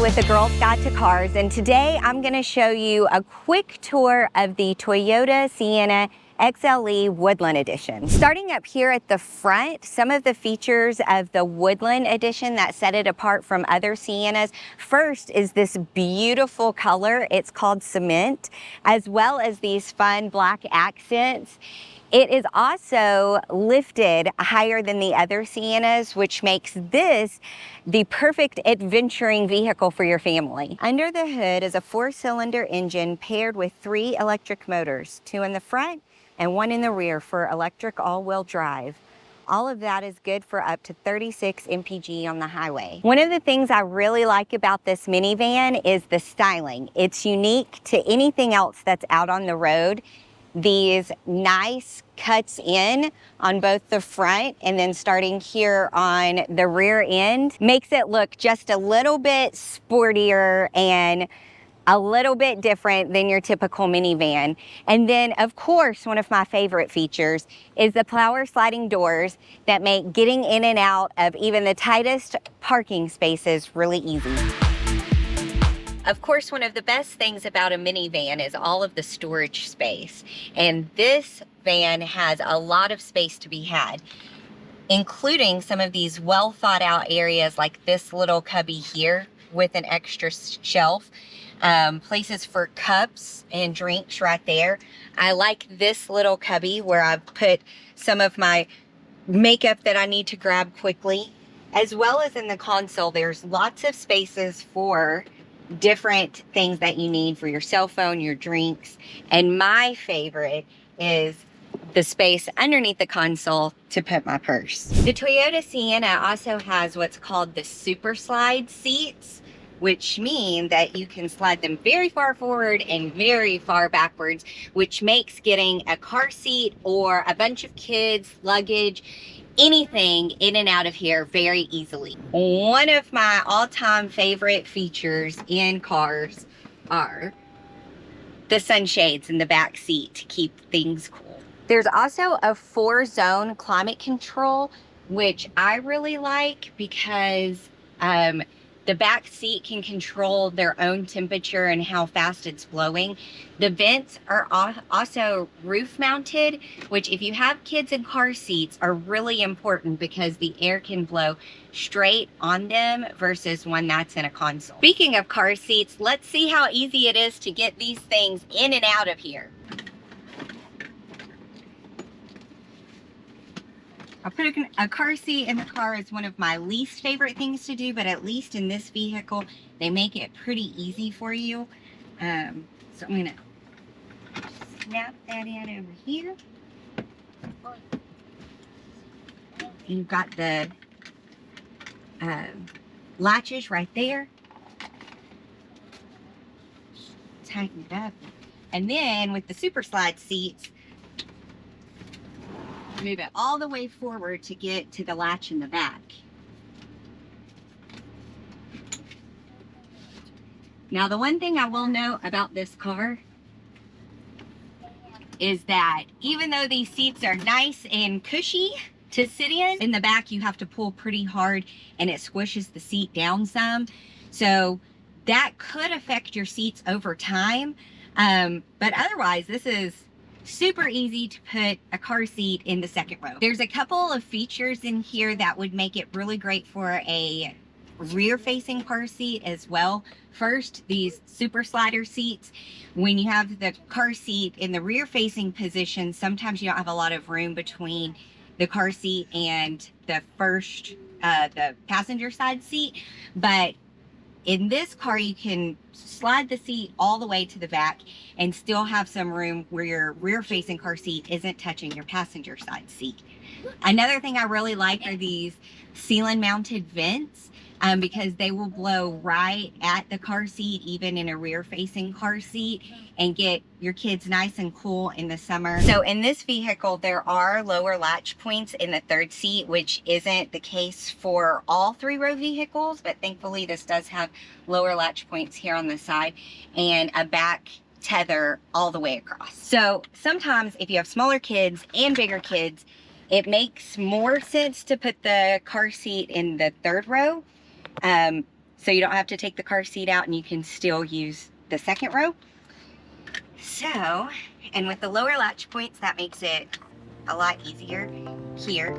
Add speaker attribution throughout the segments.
Speaker 1: with the Girls Guide to Cars, and today I'm going to show you a quick tour of the Toyota Sienna XLE Woodland Edition. Starting up here at the front, some of the features of the Woodland Edition that set it apart from other Siennas. First is this beautiful color. It's called cement, as well as these fun black accents. It is also lifted higher than the other Siennas, which makes this the perfect adventuring vehicle for your family. Under the hood is a 4-cylinder engine paired with 3 electric motors, 2 in the front and 1 in the rear for electric all-wheel drive. All of that is good for up to 36 mpg on the highway. One of the things I really like about this minivan is the styling. It's unique to anything else that's out on the road. These nice cuts in on both the front and then starting here on the rear end makes it look just a little bit sportier and a little bit different than your typical minivan. And then, of course, one of my favorite features is the power sliding doors that make getting in and out of even the tightest parking spaces really easy. Of course, one of the best things about a minivan is all of the storage space. And this van has a lot of space to be had, including some of these well thought out areas like this little cubby here with an extra shelf. Places for cups and drinks right there. I like this little cubby where I've put some of my makeup that I need to grab quickly. As well as in the console, there's lots of spaces for different things that you need for your cell phone, your drinks. And my favorite is the space underneath the console to put my purse. The Toyota Sienna also has what's called the super slide seats, which mean that you can slide them very far forward and very far backwards, which makes getting a car seat or a bunch of kids, luggage, anything in and out of here very easily. One of my all-time favorite features in cars are the sunshades in the back seat to keep things cool. There's also a 4-zone climate control, which I really like because the back seat can control their own temperature and how fast it's blowing. The vents are also roof mounted, which if you have kids in car seats are really important because the air can blow straight on them versus one that's in a console. Speaking of car seats, let's see how easy it is to get these things in and out of here. I'll put a car seat in the car is one of my least favorite things to do, but at least in this vehicle, they make it pretty easy for you. So I'm gonna snap that in over here. You've got the latches right there. Tighten it up. And then with the super slide seats, move it all the way forward to get to the latch in the back. Now, the one thing I will note about this car is that even though these seats are nice and cushy to sit in the back you have to pull pretty hard and it squishes the seat down some. So that could affect your seats over time. But otherwise, this is super easy to put a car seat in the second row. There's a couple of features in here that would make it really great for a rear-facing car seat as well. First, these super slider seats. When you have the car seat in the rear-facing position, sometimes you don't have a lot of room between the car seat and the passenger side seat. But in this car, you can slide the seat all the way to the back and still have some room where your rear-facing car seat isn't touching your passenger side seat. Another thing I really like are these ceiling-mounted vents because they will blow right at the car seat, even in a rear-facing car seat, and get your kids nice and cool in the summer. So in this vehicle, there are lower latch points in the third seat, which isn't the case for all 3-row vehicles, but thankfully this does have lower latch points here on the side and a back tether all the way across. So sometimes if you have smaller kids and bigger kids, it makes more sense to put the car seat in the third row. so you don't have to take the car seat out and you can still use the second row. So, and with the lower latch points, that makes it a lot easier here.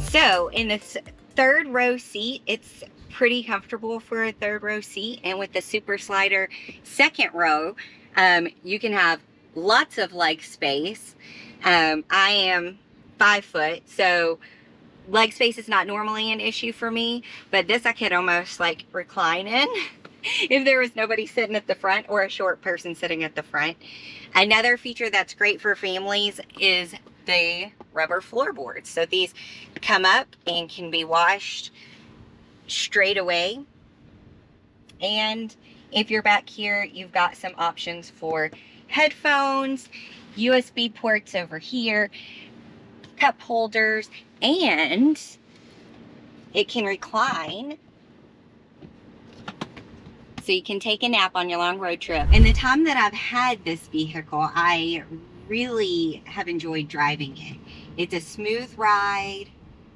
Speaker 1: So in this third row seat, it's pretty comfortable for a third row seat, and with the super slider second row, you can have lots of leg space. I am 5 foot, so leg space is not normally an issue for me, but this I could almost like recline in if there was nobody sitting at the front or a short person sitting at the front. Another feature that's great for families is the rubber floorboards. So these come up and can be washed straight away. And if you're back here, you've got some options for headphones, USB ports over here, cup holders, and it can recline so you can take a nap on your long road trip. In the time that I've had this vehicle, I really have enjoyed driving it. It's a smooth ride,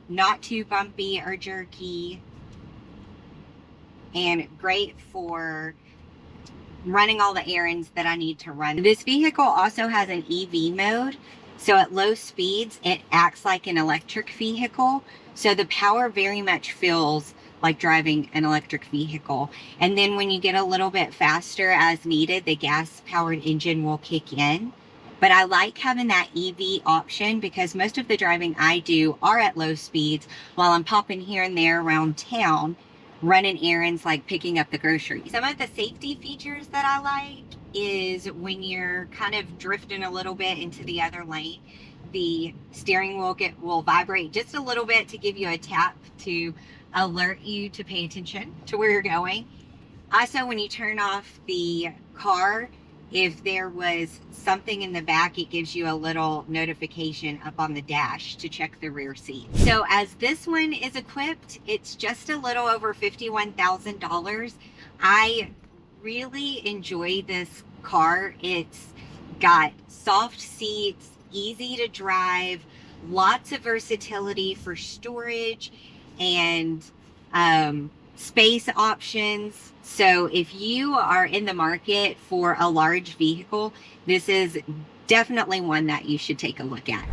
Speaker 1: not too bumpy or jerky, and great for running all the errands that I need to run. This vehicle also has an EV mode, so at low speeds it acts like an electric vehicle, so the power very much feels like driving an electric vehicle. And then when you get a little bit faster as needed, the gas powered engine will kick in. But I like having that EV option because most of the driving I do are at low speeds while I'm popping here and there around town, running errands like picking up the groceries. Some of the safety features that I like is when you're kind of drifting a little bit into the other lane, the steering wheel will vibrate just a little bit to give you a tap to alert you to pay attention to where you're going. Also, when you turn off the car, if there was something in the back, it gives you a little notification up on the dash to check the rear seat. So as this one is equipped, it's just a little over $51,000. I really enjoy this car. It's got soft seats, easy to drive, lots of versatility for storage and space options. So if you are in the market for a large vehicle, this is definitely one that you should take a look at.